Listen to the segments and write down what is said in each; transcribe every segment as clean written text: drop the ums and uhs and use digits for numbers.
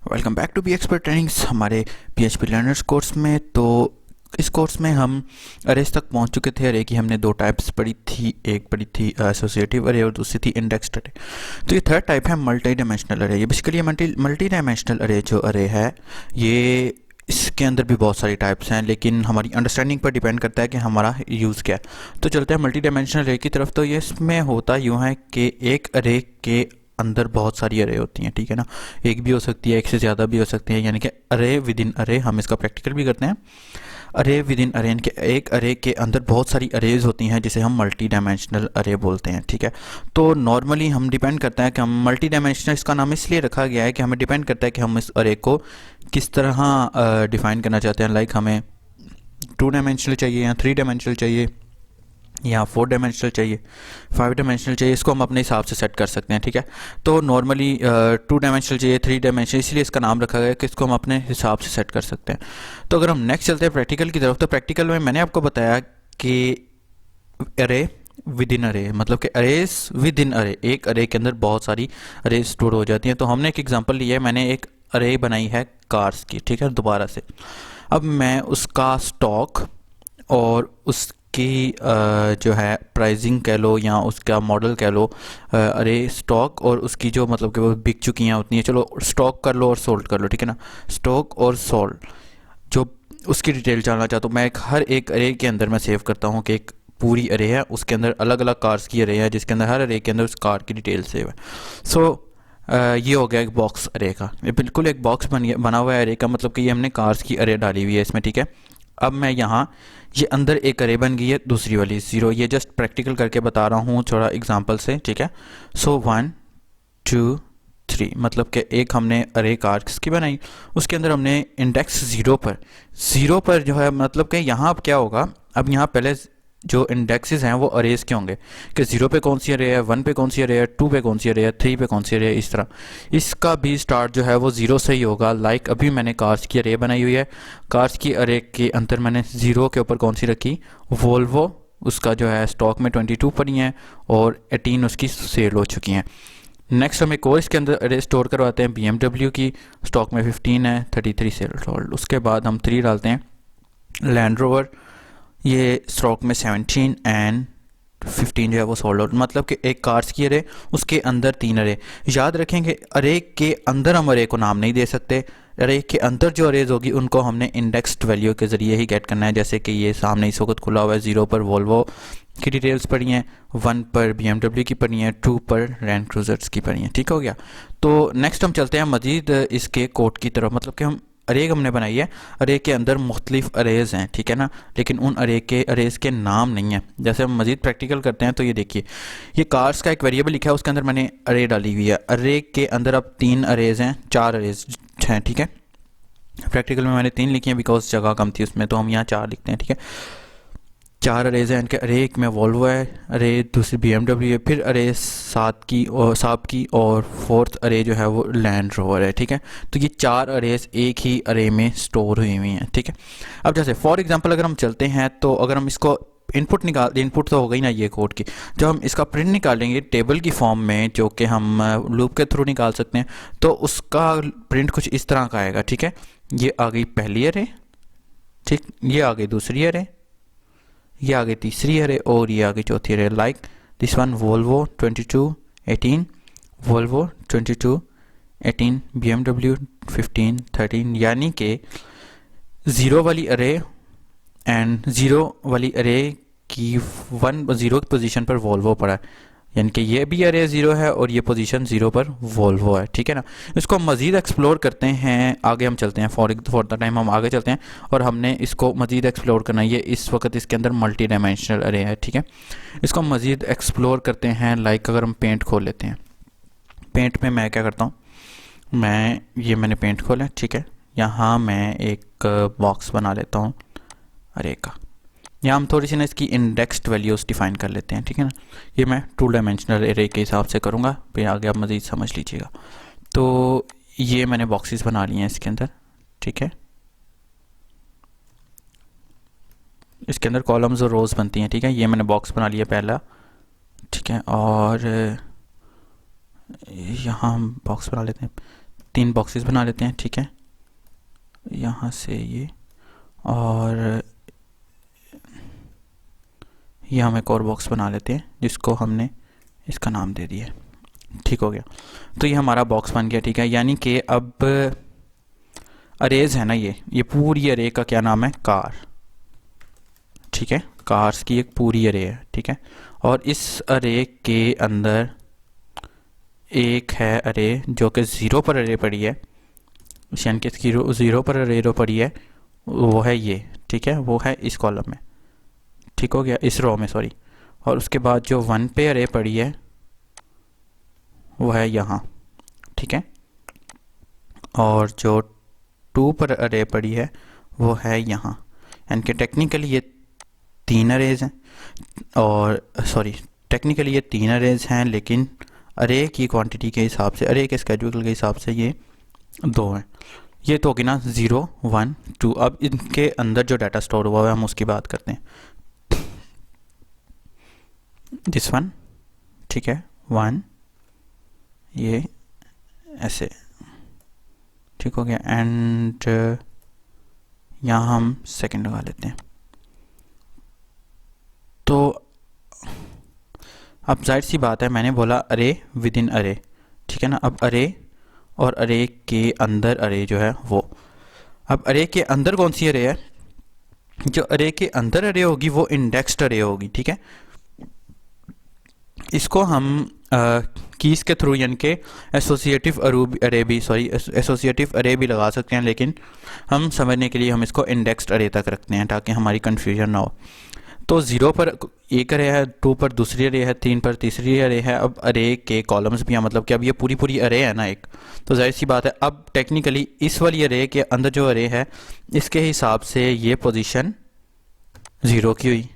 Welcome back to B expert trainings हमारे PHP learners course में। तो इस कोर्स में हम अरेज तक पहुंच चुके थे। अरे की हमने दो टाइप्स पढ़ी थी, एक पढ़ी थी एसोसिएटिव अरे और दूसरी थी इंडेक्स्ड अरे। तो ये थर्ड टाइप है मल्टी डायमेंशनल अरे। ये बेसिकली मल्टी डायमेंशनल अरे जो अरे है ये इसके अंदर भी बहुत सारी टाइप्स हैं, लेकिन हमारी अंडरस्टैंडिंग पर डिपेंड करता है कि हमारा यूज़ क्या है। तो चलते हैं मल्टी डायमेंशनल अरे की तरफ। तो ये इसमें होता यूँ है कि एक अरे के अंदर बहुत सारी अरे होती हैं, ठीक है ना। एक भी हो सकती है, एक से ज़्यादा भी हो सकती है, यानी कि अरे विद इन अरे। हम इसका प्रैक्टिकल भी करते हैं। अरे विद इन अरे, यानी कि एक अरे के अंदर बहुत सारी अरेज होती हैं जिसे हम मल्टी डायमेंशनल अरे बोलते हैं, ठीक है। तो नॉर्मली हम डिपेंड करता है कि हम मल्टी डायमेंशनल, इसका नाम इसलिए रखा गया है कि हमें डिपेंड करता है कि हम इस अरे को किस तरह डिफाइन करना चाहते हैं। लाइक हमें 2 डायमेंशनल चाहिए या 3 डायमेंशनल चाहिए या 4 डायमेंशनल चाहिए, 5 डायमेंशनल चाहिए, इसको हम अपने हिसाब से सेट कर सकते हैं, ठीक है। तो नॉर्मली 2 डायमेंशनल चाहिए, 3 डायमेंशनल, इसलिए इसका नाम रखा गया है कि इसको हम अपने हिसाब से सेट कर सकते हैं। तो अगर हम नेक्स्ट चलते हैं प्रैक्टिकल की तरफ, तो प्रैक्टिकल में मैंने आपको बताया कि अरे विद इन अरे, मतलब कि अरेज विद इन अरे, एक अरे के अंदर बहुत सारी अरे स्टोर हो जाती हैं। तो हमने एक एग्जांपल लिया है, मैंने एक अरे बनाई है कार्स की, ठीक है, दोबारा से। अब मैं उसका स्टॉक और उसकी जो है प्राइसिंग कह लो या उसका मॉडल कह लो, अरे स्टॉक और उसकी जो मतलब कि वो बिक चुकी हैं उतनी है, चलो स्टॉक कर लो और सोल्ड कर लो, ठीक है ना। स्टॉक और सोल्ड जो उसकी डिटेल जानना चाहता हूँ मैं, हर एक अरे के अंदर मैं सेव करता हूँ कि एक पूरी अरे है, उसके अंदर अलग अलग कार्स की अरे है, जिसके अंदर हर अरे के अंदर उस कार की डिटेल सेव है। सो ये हो गया एक बॉक्स अरे का। ये बिल्कुल एक बॉक्स बना हुआ है अरे का, मतलब कि ये हमने कार्स की अरे डाली हुई है इसमें, ठीक है। अब मैं यहाँ ये अंदर एक अरे बन गई है दूसरी वाली 0। ये जस्ट प्रैक्टिकल करके बता रहा हूँ थोड़ा एग्जांपल से, ठीक है। सो 1 2 3, मतलब कि एक हमने अरे कार्स की बनाई, उसके अंदर हमने इंडेक्स 0 पर जो है, मतलब कि यहाँ अब क्या होगा, अब यहाँ पहले जो इंडेक्सेस हैं वो अरेज के होंगे कि 0 पे कौन सी अरे है, 1 पे कौन सी अरे है, 2 पे कौन सी अरे है, 3 पे कौन सी अरे है, इस तरह इसका भी स्टार्ट जो है वो 0 से ही होगा। लाइक अभी मैंने कार्स की अरे बनाई हुई है, कार्स की अरे के अंदर मैंने 0 के ऊपर कौन सी रखी, वोल्वो, उसका जो है स्टॉक में 22 पड़ी हैं और 18 उसकी सेल हो चुकी हैं। नेक्स्ट हम एक और इसके अंदर अरे स्टोर करवाते हैं BMW की, स्टॉक में 15 है, 33 सेल होल्ड। उसके बाद हम 3 डालते हैं लैंड रोवर, ये स्टॉक में 17 एंड 15 जो है वो सोल्ड आउट। मतलब कि एक कार्स की अरे, उसके अंदर 3 अरे। याद रखेंगे अरे के अंदर हम अरे को नाम नहीं दे सकते, अरे के अंदर जो अरेज होगी उनको हमने इंडेक्स्ड वैल्यू के ज़रिए ही गेट करना है। जैसे कि ये सामने इस वक्त खुला हुआ है, 0 पर वोल्वो की डिटेल्स पड़ी हैं, 1 पर BMW की पड़ी हैं, 2 पर लैंड क्रूजर्स की पड़ी हैं, ठीक हो गया। तो नेक्स्ट हम चलते हैं मजीद इसके कोड की तरफ। मतलब कि हम अरे हमने बनाई है, अरे के अंदर मुख्तलिफ अरेज हैं, ठीक है ना, लेकिन उन अरेज के नाम नहीं हैं। जैसे हम मजीद प्रैक्टिकल करते हैं तो ये देखिए, ये कार्स का एक वेरिएबल लिखा है, उसके अंदर मैंने अरे डाली हुई है। अरे के अंदर अब 3 अरेज हैं, 4 अरेज हैं, ठीक है। प्रैक्टिकल में मैंने 3 लिखी हैं बिकॉज जगह कम थी उसमें, तो हम यहाँ 4 लिखते हैं, ठीक है। 4 अरेज हैं इनके। अरे एक में वोल्वो है, अरे दूसरी BMW है, फिर अरे 7 की और साब की, और फोर्थ अरे जो है वो लैंड रोवर है, ठीक है। तो ये 4 अरेज एक ही अरे में स्टोर हुई हुई हैं, ठीक है। अब जैसे फॉर एग्जांपल अगर हम चलते हैं, तो अगर हम इसको इनपुट तो हो गई ना ये कोड की, जब हम इसका प्रिंट निकालेंगे टेबल की फॉर्म में, जो कि हम लूप के थ्रू निकाल सकते हैं, तो उसका प्रिंट कुछ इस तरह का आएगा, ठीक है। ये आ गई पहली अरे, ठीक, ये आ गई दूसरी अरे, ये आ गई तीसरी अरे, और ये आ गई चौथी अरे। Like this one Volvo 22 18, Volvo 22 18, BMW 15 13, यानी कि 0 वाली अरे एंड 0 वाली अरे की 0 की पोजीशन पर वोल्वो पड़ा है, यानी कि ये भी अरे 0 है और ये पोजीशन 0 पर वोल्वो है, ठीक है ना। इसको हम मज़ीद एक्सप्लोर करते हैं, आगे हम चलते हैं, फॉर द टाइम हम आगे चलते हैं और हमने इसको मज़ीद एक्सप्लोर करना है। ये इस वक्त इसके अंदर मल्टी डायमेंशनल अरे है, ठीक है। इसको हम मज़ीद एक्सप्लोर करते हैं। लाइक अगर हम पेंट खोल लेते हैं, पेंट में मैं क्या करता हूँ, मैंने पेंट खोला, ठीक है। यहाँ मैं एक बॉक्स बना लेता हूँ अरे का। यहाँ हम थोड़ी सी ना इसकी इंडेक्स्ड वैल्यूज़ डिफाइन कर लेते हैं, ठीक है ना। ये मैं 2 डायमेंशनल एरे के हिसाब से करूँगा, फिर आगे आप मज़ीद समझ लीजिएगा। तो ये मैंने बॉक्सेस बना लिए हैं इसके अंदर, ठीक है। इसके अंदर कॉलम्स और रोज़ बनती हैं, ठीक है। ये मैंने बॉक्स बना लिया पहला, ठीक है। और यहाँ हम बॉक्स बना लेते हैं, 3 बॉक्सेस बना लेते हैं, ठीक है, यहाँ से ये, और ये हम एक और बॉक्स बना लेते हैं जिसको हमने इसका नाम दे दिया। ठीक हो गया, तो ये हमारा बॉक्स बन गया, ठीक है। यानी कि अब अरेज है ना, ये पूरी अरे का क्या नाम है, कार, ठीक है, कार्स की एक पूरी अरे है, ठीक है। और इस अरे के अंदर एक है अरे जो कि 0 पर अरे पड़ी है, यानी कि 0 पर अरे पड़ी है, वो है ये, ठीक है, वो है इस कॉलम में, ठीक हो गया, इस रो में, सॉरी। और उसके बाद जो 1 पे अरे पड़ी है वो है यहाँ, ठीक है। और जो 2 पर अरे पड़ी है वो है यहाँ, यानी कि टेक्निकली ये 3 अरेज हैं, और सॉरी टेक्निकली ये 3 अरेज हैं, लेकिन अरे की क्वांटिटी के हिसाब से, अरे के स्केड्यूल के हिसाब से ये 2 हैं। ये तो होगी ना 0 1 2। अब इनके अंदर जो डाटा स्टोर हुआ है हम उसकी बात करते हैं। दिस वन, ठीक है, 1, ये ऐसे, ठीक हो गया, एंड यहाँ हम सेकंड लगा लेते हैं। तो अब जाहिर सी बात है, मैंने बोला अरे विद इन अरे, ठीक है ना। अब अरे और अरे के अंदर अरे जो है वो, अब अरे के अंदर कौन सी अरे है, जो अरे के अंदर अरे होगी वो इंडेक्स्ड अरे होगी, ठीक है। इसको हम कीज के थ्रू, यानी कि एसोसिएटिव अरे भी, सॉरी एसोसिएटिव अरे भी लगा सकते हैं, लेकिन हम समझने के लिए हम इसको इंडेक्स्ड अरे तक रखते हैं ताकि हमारी कन्फ्यूजन ना हो। तो 0 पर एक अरे है, 2 पर दूसरी अरे है, 3 पर तीसरी अरे है। अब अरे के कॉलम्स भी हैं, मतलब कि अब ये पूरी पूरी अरे है ना एक, तो जाहिर सी बात है अब टेक्निकली इस वाली अरे के अंदर जो अरे है इसके हिसाब से ये पोजीशन 0 की हुई,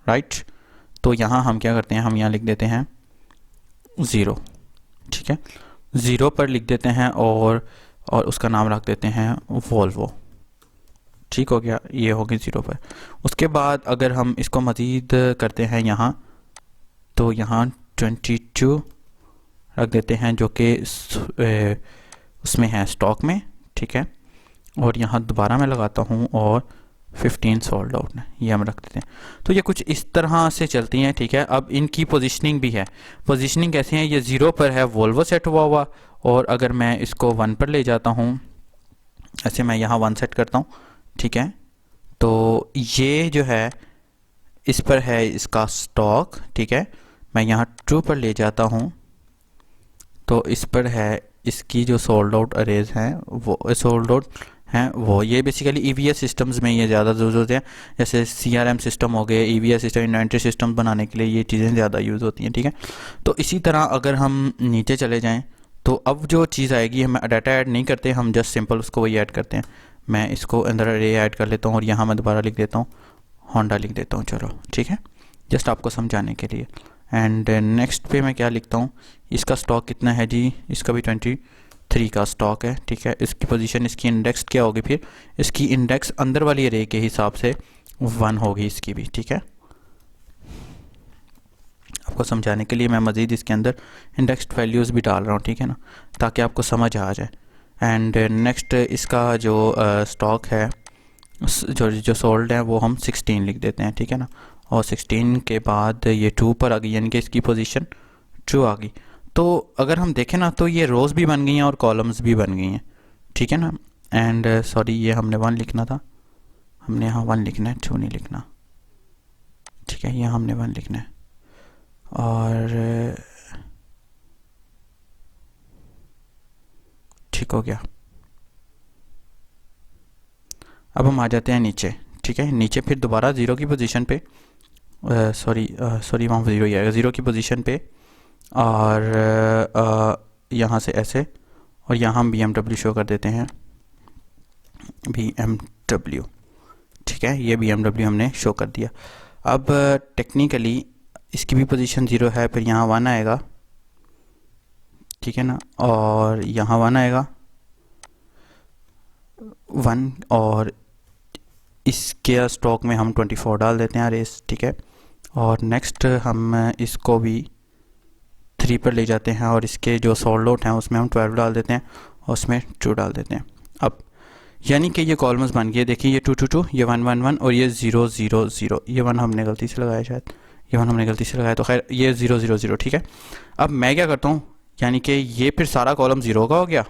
राइट। तो यहाँ हम क्या करते हैं, हम यहाँ लिख देते हैं 0, ठीक है, 0 पर लिख देते हैं, और उसका नाम रख देते हैं वोल्वो, ठीक हो गया, ये हो गई 0 पर। उसके बाद अगर हम इसको मज़ीद करते हैं यहाँ, तो यहाँ 22 रख देते हैं जो कि उसमें है स्टॉक में, ठीक है। और यहाँ दोबारा मैं लगाता हूँ और 15 सोल्ड आउट ने, ये हम रख देते हैं। तो ये कुछ इस तरह से चलती हैं, ठीक है। अब इनकी पोजीशनिंग भी है, पोजीशनिंग कैसे है, ये 0 पर है वोल्वो सेट हुआ, और अगर मैं इसको 1 पर ले जाता हूँ, ऐसे मैं यहाँ 1 सेट करता हूँ, ठीक है, तो ये जो है इस पर है इसका स्टॉक, ठीक है। मैं यहाँ 2 पर ले जाता हूँ तो इस पर है इसकी जो सोल्ड आउट अरेज हैं, वो सोल्ड आउट हैं वो, ये बेसिकली ईवीएस सिस्टम्स में ये ज़्यादा यूज़ होते हैं, जैसे सीआरएम सिस्टम हो गए, ईवीएस सिस्टम, इन्वेंट्री सिस्टम बनाने के लिए ये चीज़ें ज़्यादा यूज़ होती हैं, ठीक है। तो इसी तरह अगर हम नीचे चले जाएँ तो अब जो चीज़ आएगी, हम डाटा ऐड नहीं करते, हम जस्ट सिंपल उसको वही ऐड करते हैं। मैं इसको अंदर अरे ऐड कर लेता हूँ, और यहाँ मैं दोबारा लिख देता हूँ होंडा लिख देता हूँ, चलो ठीक है, जस्ट आपको समझाने के लिए। एंड नेक्स्ट पे मैं क्या लिखता हूँ, इसका स्टॉक कितना है जी, इसका भी 23 का स्टॉक है, ठीक है। इसकी पोजीशन, इसकी इंडेक्स क्या होगी, फिर इसकी इंडेक्स अंदर वाली अरे के हिसाब से 1 होगी इसकी भी, ठीक है। आपको समझाने के लिए मैं मज़ीद इसके अंदर इंडेक्स्ड वैल्यूज़ भी डाल रहा हूँ, ठीक है ना, ताकि आपको समझ आ जाए। एंड नेक्स्ट इसका जो स्टॉक है, जो सोल्ड है, वो हम 16 लिख देते हैं, ठीक है ना। और 16 के बाद ये 2 पर आ गई, यानी कि इसकी पोजीशन 2 आ गई। तो अगर हम देखें ना, तो ये रोज़ भी बन गई हैं और कॉलम्स भी बन गई हैं, ठीक है ना। एंड सॉरी, ये हमने 1 लिखना था, हमने यहाँ 1 लिखना है, 2 नहीं लिखना, ठीक है, यहाँ हमने 1 लिखना है। और ठीक हो गया। अब हम आ जाते हैं नीचे, ठीक है, नीचे फिर दोबारा 0 की पोजीशन पे, सॉरी वहाँ 0 ही आएगा, 0 की पोजीशन पे, और यहाँ से ऐसे, और यहाँ हम BMW शो कर देते हैं, BMW, ठीक है, ये BMW हमने शो कर दिया। अब टेक्निकली इसकी भी पोजीशन 0 है, फिर यहाँ 1 आएगा, ठीक है ना, और यहाँ 1 आएगा 1, और इसके स्टॉक में हम 24 डाल देते हैं रेस, ठीक है। और नेक्स्ट हम इसको भी 3 पर ले जाते हैं, और इसके जो सोल्ड आउट हैं उसमें हम 12 डाल देते हैं, और उसमें ट्रू डाल देते हैं। अब यानी कि ये कॉलम्स बन गए, देखिए ये 2 2 2, ये 1 1 1 और ये 0 0 0। ये 1 हमने गलती से लगाया, शायद ये 1 हमने गलती से लगाया, तो खैर ये 0 0 0 ठीक है। अब मैं क्या करता हूँ, यानी कि ये फिर सारा कॉलम 0 का हो गया,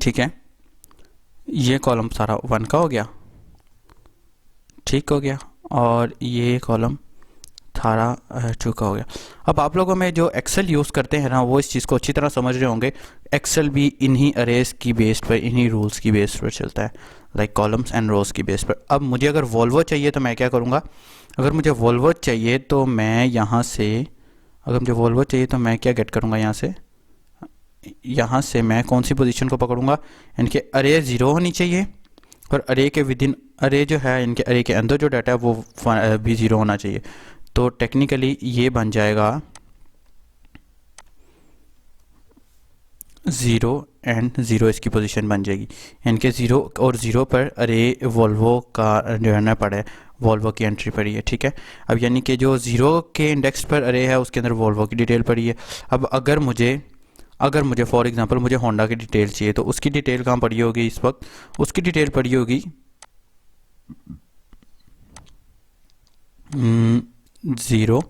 ठीक है, ये कॉलम सारा 1 का हो गया, ठीक हो गया, और ये कॉलम सारा 2 का हो गया। अब आप लोगों में जो एक्सेल यूज़ करते हैं ना, वो इस चीज़ को अच्छी तरह समझ रहे होंगे। एक्सेल भी इन्हीं अरेज की बेस पर, इन्हीं रूल्स की बेस पर चलता है, लाइक कॉलम्स एंड रोज की बेस पर। अब मुझे अगर वॉल्वो चाहिए तो मैं क्या करूँगा, अगर मुझे वॉल्वो चाहिए तो मैं यहाँ से, अगर मुझे वॉल्वो चाहिए तो मैं क्या गेट करूँगा, यहाँ से मैं कौन सी पोजीशन को पकड़ूंगा, यानी अरे 0 होनी चाहिए और अरे के विद इन, अरे जो है इनके अरे के अंदर जो डाटा है वो भी 0 होना चाहिए। तो टेक्निकली ये बन जाएगा 0 एंड 0, इसकी पोजीशन बन जाएगी, यानी कि 0 और 0 पर अरे वॉल्वो का जो है ना पड़ा है, वॉल्वो की एंट्री पड़ी है, ठीक है। अब यानी कि जो 0 के इंडेक्स पर अरे है उसके अंदर वॉल्वो की डिटेल पड़ी है। अब अगर मुझे फॉर एग्जांपल मुझे होंडा की डिटेल चाहिए, तो उसकी डिटेल कहाँ पड़ी होगी इस वक्त, उसकी डिटेल पड़ी होगी 0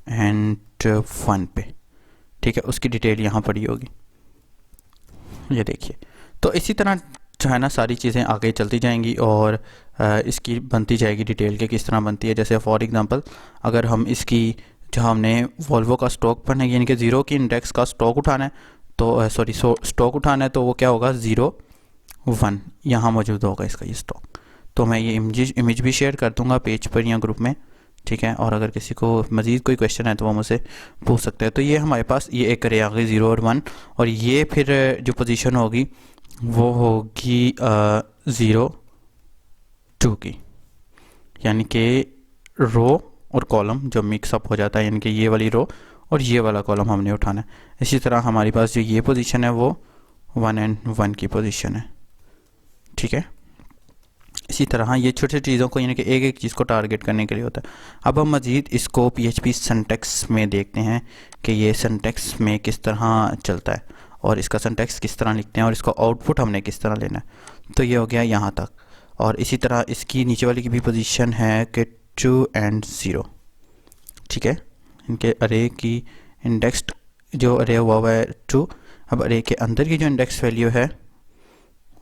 एंड 1 पे, ठीक है, उसकी डिटेल यहाँ पड़ी होगी, ये देखिए। तो इसी तरह जो है ना सारी चीज़ें आगे चलती जाएंगी और इसकी बनती जाएगी डिटेल के किस तरह बनती है। जैसे फॉर एग्जांपल अगर हम इसकी, जो हमने वॉल्वो का स्टॉक पढ़ना है, यानी कि 0 की इंडेक्स का स्टॉक उठाना है, तो स्टॉक उठाना है, तो वो क्या होगा 0 1 यहाँ मौजूद होगा इसका ये स्टॉक। तो मैं ये इमेज भी शेयर कर दूंगा पेज पर या ग्रुप में, ठीक है। और अगर किसी को मज़ीद कोई क्वेश्चन है तो वो मुझसे पूछ सकते हैं। तो ये हमारे पास ये एक अरे आ गई 0 और 1, और ये फिर जो पोजीशन होगी वो होगी 0 2 की, यानी कि रो और कॉलम जो मिक्सअप हो जाता है, यानी कि ये वाली रो और ये वाला कॉलम हमने उठाना है। इसी तरह हमारे पास जो ये पोजीशन है वो 1 एंड 1 की पोजीशन है, ठीक है। इसी तरह ये छोटी छोटी चीज़ों को, यानी कि एक एक चीज़ को टारगेट करने के लिए होता है। अब हम मज़ीद इसको PHP सिंटैक्स में देखते हैं कि ये सिंटैक्स में किस तरह चलता है और इसका सिंटैक्स किस तरह लिखते हैं और इसका आउटपुट हमने किस तरह लेना है। तो ये हो गया यहाँ तक, और इसी तरह इसकी नीचे वाली की भी पोजीशन है कि 2 एंड 0, ठीक है। इनके अरे की इंडेक्स्ड जो अरे हुआ है 2, अब अरे के अंदर की जो इंडेक्स वैल्यू है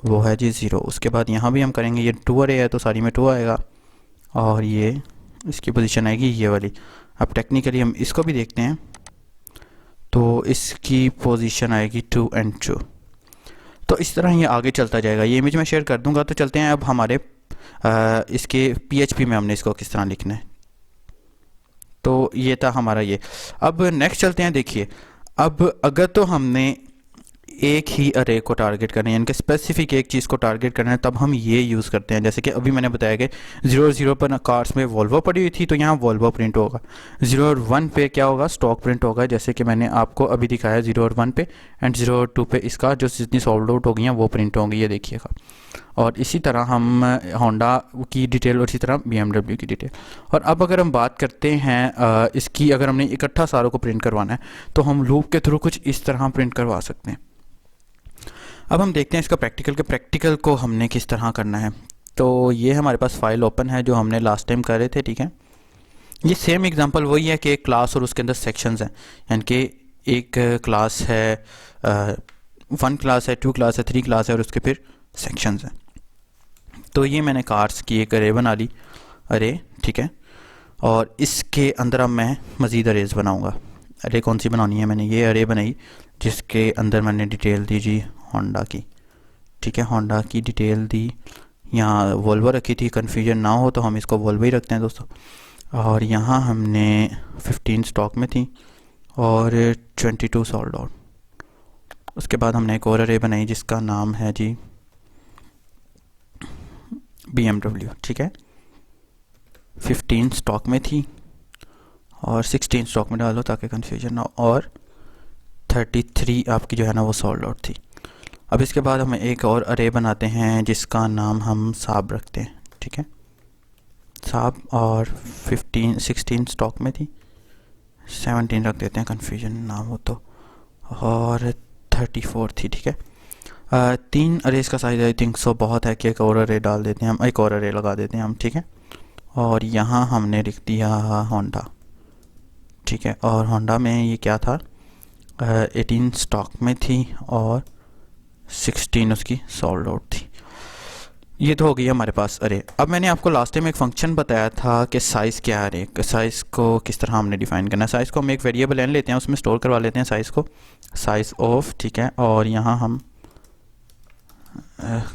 वो है जी 0। उसके बाद यहाँ भी हम करेंगे, ये 2 अरे है तो सारी में 2 आएगा, और ये इसकी पोजीशन आएगी ये वाली। अब टेक्निकली हम इसको भी देखते हैं, तो इसकी पोजीशन आएगी 2 एंड 2। तो इस तरह ये आगे चलता जाएगा। ये इमेज मैं शेयर कर दूंगा। तो चलते हैं अब हमारे इसके PHP में हमने इसको किस तरह लिखना है। तो ये था हमारा ये। अब नेक्स्ट चलते हैं। देखिए अब अगर तो हमने एक ही अरे को टारगेट करना है, यानी कि स्पेसिफिक एक चीज़ को टारगेट करना है, तब हम ये यूज़ करते हैं। जैसे कि अभी मैंने बताया कि 0 0 पर कार्ड्स में वॉल्वो पड़ी हुई थी, तो यहाँ वॉल्वो प्रिंट होगा। 0 और 1 पे क्या होगा, स्टॉक प्रिंट होगा, जैसे कि मैंने आपको अभी दिखाया 0 और 1 पे, एंड 0 और 2 पे इसका जो जितनी सोल्ड आउट होगी वो प्रिंट होंगी, ये देखिएगा। और इसी तरह हम होंडा की डिटेल और इसी तरह BMW की डिटेल। और अब अगर हम बात करते हैं इसकी, अगर हमने इकट्ठा सारों को प्रिंट करवाना है तो हम लूप के थ्रू कुछ इस तरह प्रिंट करवा सकते हैं। अब हम देखते हैं इसका प्रैक्टिकल को हमने किस तरह करना है। तो ये हमारे पास फाइल ओपन है जो हमने लास्ट टाइम कर रहे थे, ठीक है। ये सेम एग्जांपल वही है कि एक क्लास और उसके अंदर सेक्शंस हैं, यानी कि एक क्लास है, 1 क्लास है, 2 क्लास है, 3 क्लास है और उसके फिर सेक्शंस हैं। तो ये मैंने कार्ड्स की एक अरे बना ली, अरे, ठीक है। और इसके अंदर अब मैं मज़ीद अरेज बनाऊँगा। अरे कौन सी बनानी है, मैंने ये अरे बनाई जिसके अंदर मैंने डिटेल दी जी होंडा की, ठीक है। होंडा की डिटेल दी, यहाँ वॉल्वो रखी थी, कन्फ्यूजन ना हो तो हम इसको वॉल्वो ही रखते हैं दोस्तों। और यहाँ हमने 15 स्टॉक में थी और 22 सोल्ड आउट। उसके बाद हमने एक और अरे बनाई जिसका नाम है जी BMW, ठीक है। 15 स्टॉक में थी और 16 स्टॉक में डाल दो ताकि कन्फ्यूजन ना हो, और 33 आपकी जो है ना वो सोल्ड आउट थी। अब इसके बाद हम एक और अरे बनाते हैं जिसका नाम हम साब रखते हैं, ठीक है, साब। और 16 स्टॉक में थी, 17 रख देते हैं कन्फ्यूजन ना हो तो, और 34 थी, ठीक है। 3 अरेज का साइज आई थिंक सो बहुत है कि एक और अरे डाल देते हैं हम, एक और अरे लगा देते हैं हम, ठीक है। और यहाँ हमने लिख दिया होंडा, ठीक है। और होंडा में ये क्या था, 18 स्टॉक में थी और 16 उसकी सोल्ड आउट थी। ये तो हो गई हमारे पास अरे। अब मैंने आपको लास्ट टाइम एक फंक्शन बताया था कि साइज़ क्या है अरे, साइज़ को किस तरह हमने डिफ़ाइन करना है। साइज़ को हम एक वेरिएबल एन लेते हैं, उसमें स्टोर करवा लेते हैं साइज़ को, साइज़ ऑफ, ठीक है। और यहाँ हम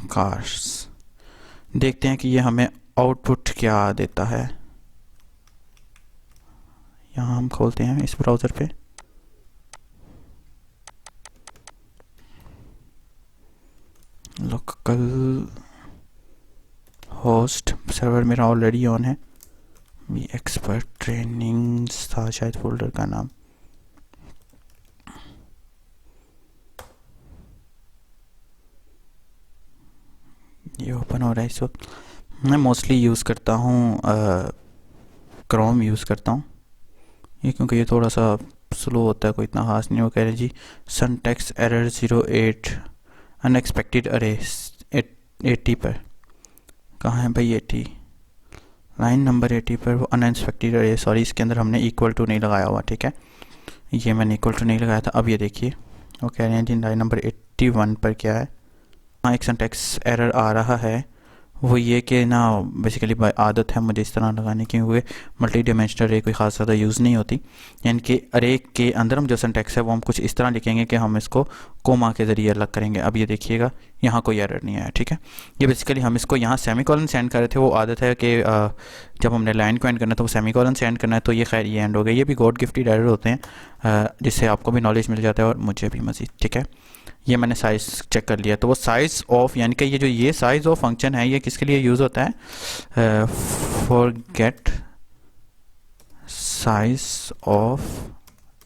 कार्स देखते हैं कि ये हमें आउटपुट क्या देता है। यहाँ हम खोलते हैं इस ब्राउज़र पे, लोकल होस्ट सर्वर मेरा ऑलरेडी ऑन है, ये एक्सपर्ट ट्रेनिंग था शायद फोल्डर का नाम। ये ओपन हो रहा है इस वक्त। मैं मोस्टली यूज़ करता हूँ क्रोम यूज़ करता हूँ ये, क्योंकि ये थोड़ा सा स्लो होता है, कोई इतना खास नहीं। वो कह रहे जी सिंटैक्स एरर 08 अनएक्सपेक्टेड अरे 80 पर, कहाँ है भाई 80, लाइन नंबर 80 पर वो अनएक्सपेक्टेड अरे, सॉरी इसके अंदर हमने इक्वल टू नहीं लगाया हुआ, ठीक है। ये मैंने इक्वल टू नहीं लगाया था। अब ये देखिए वो कह रहे हैं जी लाइन नंबर 81 पर क्या है, हाँ एक सिंटैक्स एरर आ रहा है। वो ये कि ना बेसिकली आदत है मुझे इस तरह लगाने की, हुए मल्टी डायमेंशनल अरे कोई ख़ास ज़्यादा यूज़ नहीं होती। यानी कि अरे के अंदर हम जो सिंटैक्स है वो हम कुछ इस तरह लिखेंगे कि हम इसको कोमा के ज़रिए अलग करेंगे। अब ये देखिएगा यहाँ कोई एरर नहीं आया, ठीक है। ये बेसिकली हम इसको यहाँ सेमीकोलन से एंड कर रहे थे। वो आदत है कि जब हमने लाइन को एंड करना है तो वो सेमीकोलन से एंड करना है, तो ये खैर ये एंड हो गया। ये भी गॉड गिफ्टेड एरर होते हैं जिससे आपको भी नॉलेज मिल जाता है और मुझे भी मज़ीद, ठीक है। ये मैंने साइज़ चेक कर लिया, तो वो साइज़ ऑफ यानी कि ये साइज़ ऑफ फंक्शन है ये किसके लिए यूज़ होता है, फॉर गेट साइज ऑफ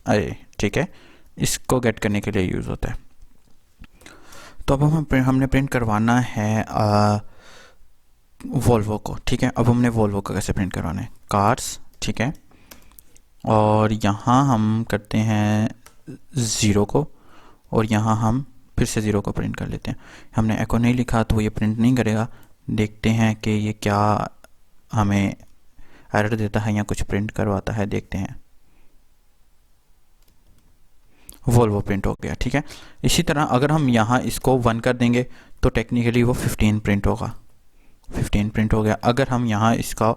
अरे, ठीक है, इसको गेट करने के लिए यूज़ होता है। तो अब हमने प्रिंट करवाना है वोल्वो को, ठीक है। अब हमने वोल्वो का कैसे प्रिंट करवाना है, कार्स, ठीक है। और यहाँ हम करते हैं 0 को और यहाँ हम फिर से 0 को प्रिंट कर लेते हैं। हमने एको नहीं लिखा तो ये प्रिंट नहीं करेगा। देखते हैं कि ये क्या हमें एरर देता है या कुछ प्रिंट करवाता है, देखते हैं। वोल्वो प्रिंट हो गया, ठीक है। इसी तरह अगर हम यहाँ इसको 1 कर देंगे तो टेक्निकली वो 15 प्रिंट होगा, 15 प्रिंट हो गया। अगर हम यहाँ इसका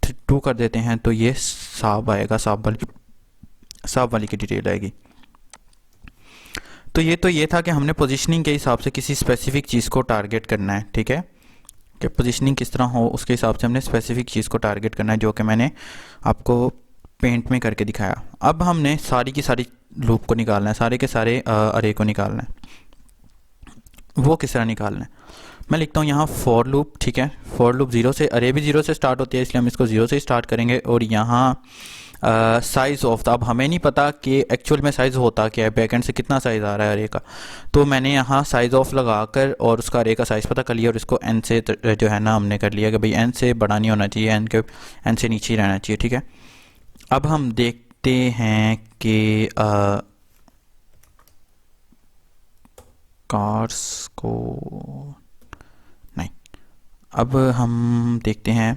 2 कर देते हैं तो ये साब आएगा, साब वाली की डिटेल आएगी। तो ये था कि हमने पोजीशनिंग के हिसाब से किसी स्पेसिफिक चीज़ को टारगेट करना है, ठीक है, कि पोजीशनिंग किस तरह हो उसके हिसाब से हमने स्पेसिफिक चीज़ को टारगेट करना है, जो कि मैंने आपको पेंट में करके दिखाया। अब हमने सारी की सारी लूप को निकालना है, सारे के सारे अरे को निकालना है। वो किस तरह निकालना है, मैं लिखता हूँ यहाँ फॉर लूप, ठीक है। फॉर लूप 0 से, अरे भी 0 से स्टार्ट होती है इसलिए हम इसको 0 से स्टार्ट करेंगे। और यहाँ साइज़ ऑफ था, अब हमें नहीं पता कि एक्चुअल में साइज़ होता क्या है, बैकएंड से कितना साइज़ आ रहा है अरे का, तो मैंने यहाँ साइज़ ऑफ लगाकर और उसका अरे का साइज़ पता कर लिया और इसको एन से जो है ना हमने कर लिया कि भाई एन से बड़ा नहीं होना चाहिए, एन से नीचे ही रहना चाहिए, ठीक है। अब हम देखते हैं कि कार्स को नहीं, अब हम देखते हैं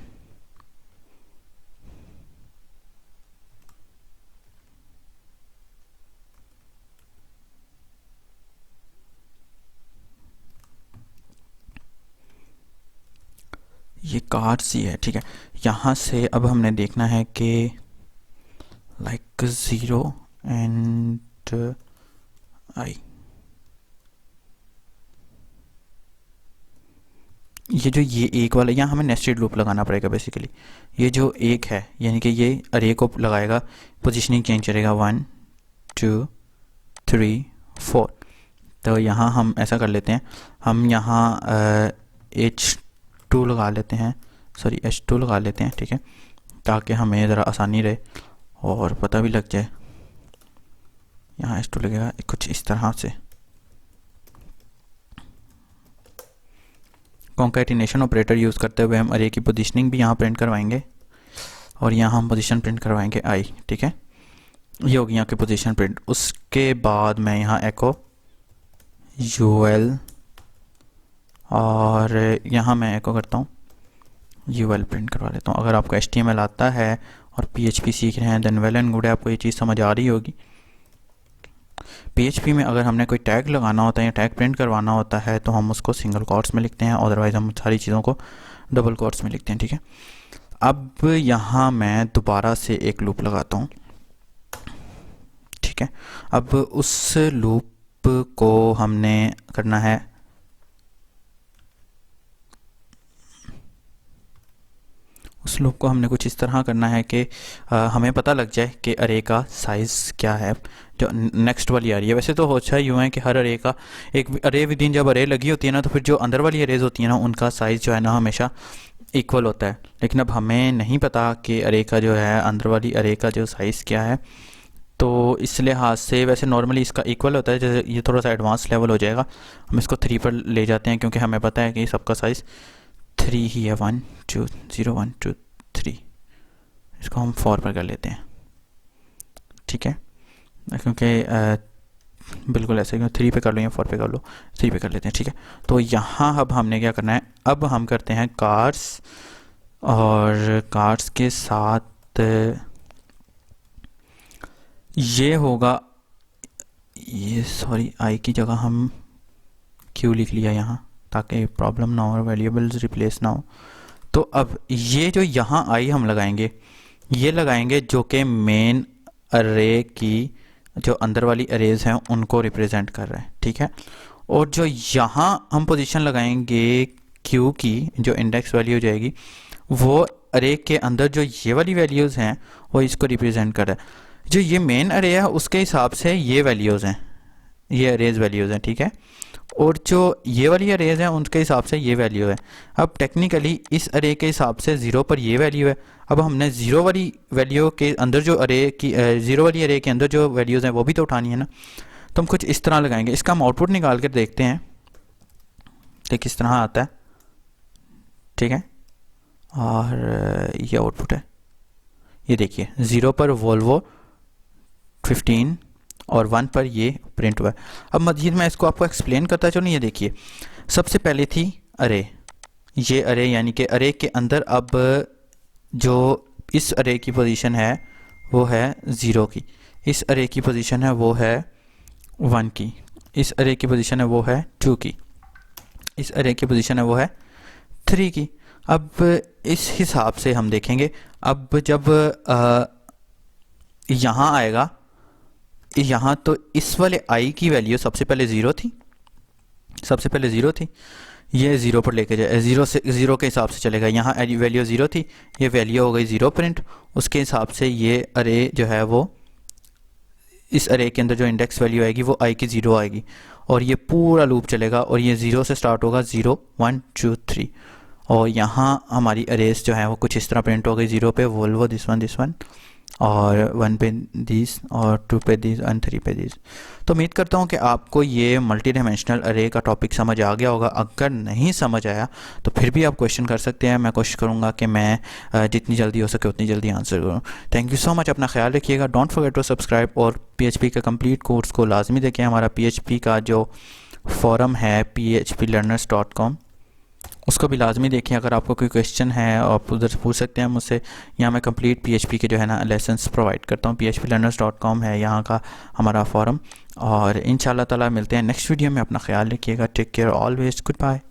ये कार्ड्स ही है, ठीक है। यहाँ से अब हमने देखना है कि लाइक 0 एंड आई, ये एक वाला यहाँ हमें नेस्टेड लूप लगाना पड़ेगा बेसिकली। ये जो एक है यानी कि ये अरे को लगाएगा, पोजीशनिंग चेंज करेगा 1 2 3 4। तो यहाँ हम ऐसा कर लेते हैं, हम यहाँ H2 लगा लेते हैं, सॉरी H2 लगा लेते हैं, ठीक है, ताकि हमें ज़रा आसानी रहे और पता भी लग जाए। यहाँ H2 लगेगा कुछ इस तरह से। कॉन्कैटिनेशन ऑपरेटर यूज़ करते हुए हम अरे की पोजीशनिंग भी यहाँ प्रिंट करवाएंगे और यहाँ हम पोजीशन प्रिंट करवाएंगे आई, ठीक है। ये होगी यहाँ की पोजीशन प्रिंट। उसके बाद मैं यहाँ एको यूएल और यहाँ मैं एको करता हूँ यूएल प्रिंट करवा लेता हूँ। अगर आपको HTML आता है और PHP सीख रहे हैं देन वेल एंड गुड है, आपको ये चीज़ समझ आ रही होगी। PHP में अगर हमने कोई टैग लगाना होता है या टैग प्रिंट करवाना होता है तो हम उसको सिंगल कोट्स में लिखते हैं, अदरवाइज़ हम सारी चीज़ों को डबल कोट्स में लिखते हैं, ठीक है। अब यहाँ मैं दोबारा से एक लूप लगाता हूँ, ठीक है। अब उस लूप को हमने करना है, उस लूप को हमने कुछ इस तरह करना है कि हमें पता लग जाए कि अरे का साइज़ क्या है जो नेक्स्ट वाली आ रही है। वैसे तो होता यूँ है कि हर अरे का एक अरे विद इन जब अरे लगी होती है ना, तो फिर जो अंदर वाली अरेज होती है ना उनका साइज़ जो है ना हमेशा इक्वल होता है। लेकिन अब हमें नहीं पता कि अरे का जो है अंदर वाली अरे का जो साइज़ क्या है, तो इस लिहाज से वैसे नॉर्मली इसका इक्वल होता है। जैसे ये थोड़ा सा एडवांस लेवल हो जाएगा, हम इसको 3 पर ले जाते हैं क्योंकि हमें पता है कि सबका साइज़ 3 ही है। 1 2 0 1 2 3, इसको हम 4 पर कर लेते हैं, ठीक है। क्योंकि बिल्कुल ऐसे 3 पे कर लो या 4 पे कर लो, 3 पे कर लेते हैं, ठीक है। तो यहाँ अब हमने क्या करना है, अब हम करते हैं कार्स, और कार्स के साथ ये होगा, ये सॉरी आई की जगह हम क्यों लिख लिया यहाँ ताकि प्रॉब्लम ना हो, वेरिएबल्स रिप्लेस ना हो। तो अब ये जो यहाँ आई हम लगाएंगे, ये लगाएंगे जो कि मेन अरे की जो अंदर वाली अरेज हैं उनको रिप्रेजेंट कर रहा है, ठीक है। और जो यहाँ हम पोजीशन लगाएंगे क्यू की, जो इंडेक्स वैल्यू हो जाएगी, वो अरे के अंदर जो ये वाली वैल्यूज़ हैं वो इसको रिप्रेजेंट कर रहा है। जो ये मेन अरे है उसके हिसाब से ये वैल्यूज़ हैं, ये अरेज वैल्यूज़ हैं, ठीक है। और जो ये वाली अरेज है उनके हिसाब से ये वैल्यू है। अब टेक्निकली इस अरे के हिसाब से 0 पर ये वैल्यू है। अब हमने 0 वाली वैल्यू के अंदर जो अरे की 0 वाली अरे के अंदर जो वैल्यूज़ हैं वो भी तो उठानी है ना, तो हम कुछ इस तरह लगाएंगे। इसका हम आउटपुट निकाल कर देखते हैं कि किस तरह आता है, ठीक है। और ये आउटपुट है, ये देखिए 0 पर वोल्वो 15 और 1 पर ये प्रिंट हुआ है। अब मज़ीद मैं इसको आपको एक्सप्लेन करता चलूँ। ये देखिए सबसे पहले थी अरे, ये अरे यानी कि अरे के अंदर अब जो इस अरे की पोजीशन है वो है 0 की, इस अरे की पोजीशन है वो है 1 की, इस अरे की पोजीशन है वो है 2 की, इस अरे की पोजीशन है वो है 3 की। अब इस हिसाब से हम देखेंगे, अब जब यहाँ आएगा, यहाँ तो इस वाले आई की वैल्यू सबसे पहले 0 थी, सबसे पहले 0 थी, ये 0 पर लेके जाए, 0 से 0 के हिसाब से चलेगा। यहाँ वैल्यू 0 थी, ये वैल्यू हो गई 0 प्रिंट, उसके हिसाब से ये अरे जो है वो इस अरे के अंदर जो इंडेक्स वैल्यू आएगी वो आई की 0 आएगी, और ये पूरा लूप चलेगा और ये 0 से स्टार्ट होगा, 0 1 2 3, और यहाँ हमारी अरेज जो है वो कुछ इस तरह प्रिंट हो गई। 0 पे वोल्वो दिस वन, और 1 पे दिस, और 2 पे दिस, और 3 पे दिस। तो उम्मीद करता हूँ कि आपको ये मल्टी डायमेंशनल अरे का टॉपिक समझ आ गया होगा। अगर नहीं समझ आया तो फिर भी आप क्वेश्चन कर सकते हैं, मैं कोशिश करूँगा कि मैं जितनी जल्दी हो सके उतनी जल्दी आंसर करूँ। थैंक यू सो मच, अपना ख्याल रखिएगा, डोंट फॉरगेट टू सब्सक्राइब, और PHP का कंप्लीट कोर्स को लाजमी देखें। हमारा PHP का जो फोरम है phplearners.com, उसको भी लाजमी देखें। अगर आपको कोई क्वेश्चन है आप उधर से पूछ सकते हैं मुझसे। यहाँ मैं कंप्लीट PHP के जो है ना लेसन्स प्रोवाइड करता हूँ। phplearners.com है यहाँ का हमारा फोरम, और इंशाल्लाह ताला मिलते हैं नेक्स्ट वीडियो में। अपना ख्याल रखिएगा, take care, always, good bye.